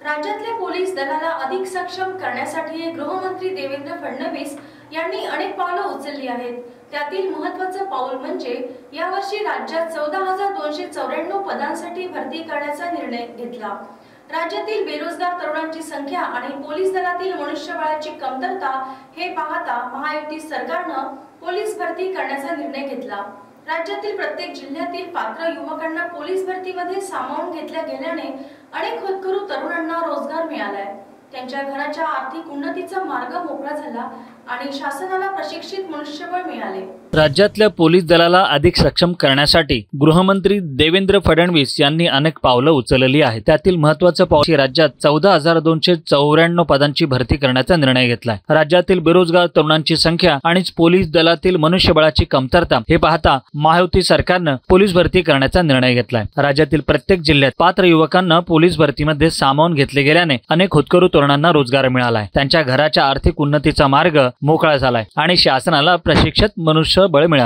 राज्यातल्या पोलीस दलाला अधिक सक्षम करण्यासाठी गृहमंत्री देवेंद्र फडणवीस यांनी अनेक पावलं उचलली आहेत। त्यातील महत्त्वाचं पाऊल म्हणजे यावर्षी राज्यात 14,294 पदांसाठी भरती करण्याचा निर्णय घेतला। राज्यातील बेरोजगार तरुणांची संख्या आणि पोलीस दलातील मनुष्यबळाची कमतरता हे पाहता महायुती सरकारनं पोलीस भरती करण्याचा निर्णय घेतला। राज्यातील प्रत्येक जिल्ह्यातील पात्र युवकांना पोलीस भरतीमध्ये सामावून घेतल्या गेल्याने अनेक होतकरू तरुणांना रोजगार मिळालाय। त्यांच्या घराच्या आर्थिक उन्नतीचा मार्ग मोकळा झाला आणि शासनाला प्रशिक्षित मनुष्यबळ मिळाले। राज्यातल्या पोलीस दलाला अधिक सक्षम करण्यासाठी गृहमंत्री देवेंद्र फडणवीस यांनी अनेक पावलं उचलली आहेत। त्यातील महत्त्वाचं पाऊल राज्यात 14,294 पदांची भरती करण्याचा निर्णय घेतलाय। राज्यातील बेरोजगार तरुणांची संख्या आणि पोलीस दलातील मनुष्यबळाची कमतरता हे पाहता महायुती सरकारनं पोलीस भरती करण्याचा निर्णय घेतलाय। राज्यातील प्रत्येक जिल्ह्यात पात्र युवकांना पोलीस भरतीमध्ये सामावून घेतले गेल्याने अनेक होतकरू तरुणांना रोजगार मिळालाय। त्यांच्या घराच्या आर्थिक उन्नतीचा मार्ग मोकळा झालाय आणि शासनाला प्रशिक्षित मनुष्यबळ मिळाले।